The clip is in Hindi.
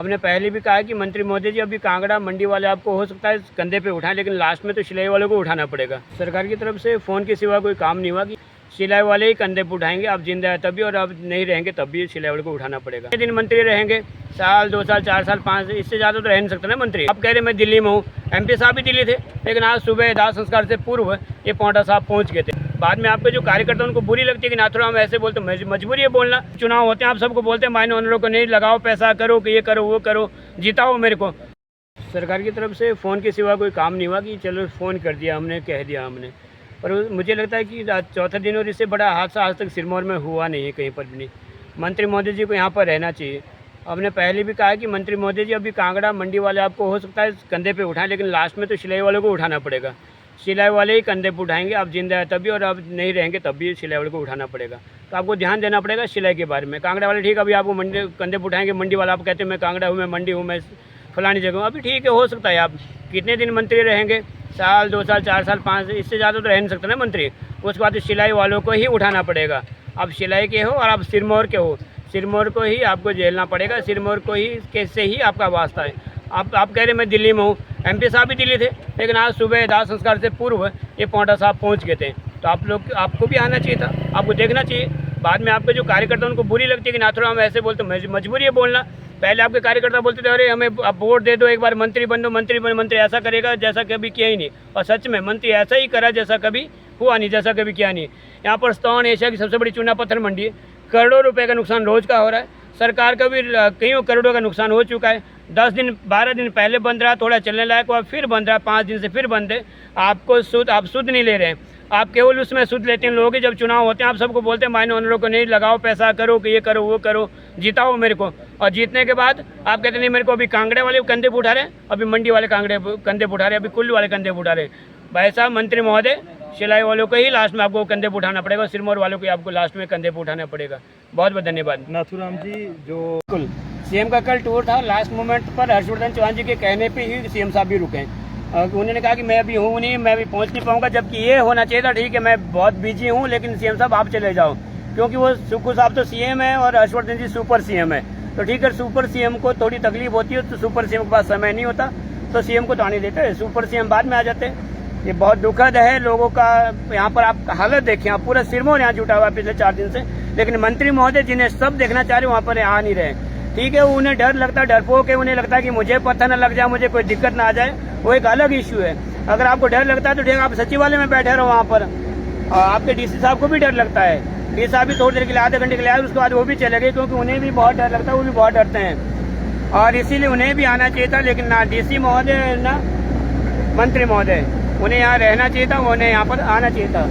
हमने पहले भी कहा है कि मंत्री महोदय जी अभी कांगड़ा मंडी वाले आपको हो सकता है कंधे पे उठाएं, लेकिन लास्ट में तो सिलाई वालों को उठाना पड़ेगा। सरकार की तरफ से फ़ोन के सिवा कोई काम नहीं हुआ कि सिलाई वाले ही कंधे पे उठाएंगे। आप जिंदा है तभी और आप नहीं रहेंगे तब भी सिलाई वाले को उठाना पड़ेगा। कितने दिन मंत्री रहेंगे? साल, 2 साल, 4 साल, 5, इससे ज़्यादा तो रह नहीं सकता ना मंत्री। आप कह रहे मैं दिल्ली में हूँ, MP साहब भी दिल्ली थे, लेकिन आज सुबह दाह संस्कार से पूर्व ये पौंटा साहब पहुँच गए थे। बाद में आपके जो कार्यकर्ता उनको बुरी लगती है कि नाथुराम हम ऐसे बोलते, मजबूरी है बोलना। चुनाव होते हैं आप सबको बोलते हैं माइनर ओनरों को नहीं लगाओ पैसा, करो कि ये करो वो करो, जिताओ मेरे को। सरकार की तरफ से फ़ोन के सिवा कोई काम नहीं हुआ कि चलो फ़ोन कर दिया हमने, कह दिया हमने। पर मुझे लगता है कि चौथा दिन और इससे बड़ा हादसा आज तक सिरमौर में हुआ नहीं है कहीं पर भी नहीं। मंत्री महोदय जी को यहाँ पर रहना चाहिए। हमने पहले भी कहा है कि मंत्री महोदय जी अभी कांगड़ा मंडी वाले आपको हो सकता है कंधे पे उठाएं, लेकिन लास्ट में तो सिलाई वालों को उठाना पड़ेगा। सिलाई वाले ही कंधे पे उठाएंगे। आप जिंदा है तभी और आप नहीं रहेंगे तब भी सिलाई वाले को उठाना पड़ेगा। तो आपको ध्यान देना पड़ेगा सिलाई के बारे में। कांगड़ा वाले ठीक है, अभी आपको मंडी कंधे पे उठाएंगे, मंडी वाला आप कहते हैं मैं कांगड़ा हूँ, मैं मंडी हूँ, मैं फलानी जगह हूँ। अभी ठीक है, हो सकता है आप कितने दिन मंत्री रहेंगे? साल, 2 साल, 4 साल, 5, इससे ज़्यादा तो रह नहीं सकता ना मंत्री। उसके बाद सिलाई वालों को ही उठाना पड़ेगा। आप सिलाई के हो और आप सिरमौर के हो, सिरमौर को ही आपको झेलना पड़ेगा। सिरमौर को ही कैसे ही आपका वास्ता है। आप कह रहे मैं दिल्ली में हूँ, MP साहब भी दिल्ली थे, लेकिन आज सुबह दाह संस्कार से पूर्व ये पौंटा साहब पहुँच गए थे। तो आपको भी आना चाहिए था, आपको देखना चाहिए। बाद में आपके जो कार्यकर्ता उनको बुरी लगती है कि नाथुराम हम ऐसे बोलते, मजबूरी है बोलना। पहले आपके कार्यकर्ता बोलते थे अरे हमें आप वोट दे दो, एक बार मंत्री बन दो, मंत्री ऐसा करेगा जैसा कभी किया ही नहीं। और सच में मंत्री ऐसा ही करा जैसा कभी हुआ नहीं, जैसा कभी किया नहीं। यहाँ पर स्टोन एशिया की सबसे बड़ी चूना पत्थर मंडी है, करोड़ों रुपए का नुकसान रोज का हो रहा है। सरकार का भी कईयों करोड़ों का नुकसान हो चुका है। 10 दिन 12 दिन पहले बंद रहा, थोड़ा चलने लायक हुआ, फिर बंद रहा, 5 दिन से फिर बंद है। आप शुद्ध नहीं ले रहे हैं, आप केवल उसमें शुद्ध लेते हैं लोग। जब चुनाव होते हैं आप सबको बोलते हैं माइनर ओनरों को नहीं लगाओ पैसा, करो कि ये करो वो करो, जिताओ मेरे को। और जीतने के बाद आप कहते नहीं मेरे को अभी कांगड़े वाले कंधे पे उठा रहे हैं, अभी मंडी वाले कंधे पे उठा रहे हैं, अभी कुल्लू वाले कंधे पे उठा रहे हैं। भाई साहब मंत्री महोदय, सिलाई वालों को ही लास्ट में आपको कंधे पे उठाना पड़ेगा, सिरमौर वालों को आपको लास्ट में कंधे पे उठाना पड़ेगा। बहुत बहुत धन्यवाद। नाथुराम जी जो CM का कल टूर था, लास्ट मोमेंट पर हर्षवर्धन चौहान जी के कहने पे ही CM साहब भी रुके। उन्होंने कहा कि मैं अभी हूँ नहीं, मैं अभी पहुँच नहीं पाऊंगा, जबकि ये होना चाहिए था ठीक है मैं बहुत बिजी हूँ, लेकिन CM साहब आप चले जाओ, क्योंकि वो सुक्खू साहब तो CM है और हर्षवर्धन जी सुपर CM है। तो ठीक है, सुपर CM को थोड़ी तकलीफ होती है, तो सुपर CM के पास समय नहीं होता तो CM को तो आने देते हैं, सुपर CM बाद में आ जाते हैं। ये बहुत दुखद है लोगों का। यहाँ पर आप हालत देखें, आप पूरा सिरमौर यहाँ जुटा हुआ है पिछले 4 दिन से, लेकिन मंत्री महोदय जिन्हें सब देखना चाह रहे वहाँ पर आ नहीं रहे। ठीक है, उन्हें डर लगता है, डरपोक है, उन्हें लगता है कि मुझे पत्थर न लग जाए, मुझे कोई दिक्कत ना आ जाए, वो एक अलग इश्यू है। अगर आपको डर लगता है तो ठीक है, आप सचिवालय में बैठे रहो वहाँ पर। आपके DC साहब को भी डर लगता है, DC साहब भी थोड़ी देर के लिए, आधे घंटे के लिए आए, उसके बाद वो भी चले गए, क्योंकि उन्हें भी बहुत डर लगता है, वो भी बहुत डरते हैं। और इसीलिए उन्हें भी आना चाहिए था, लेकिन ना DC महोदय ना मंत्री महोदय, उन्हें यहाँ रहना चाहिए था, उन्हें यहाँ पर आना चाहिए था।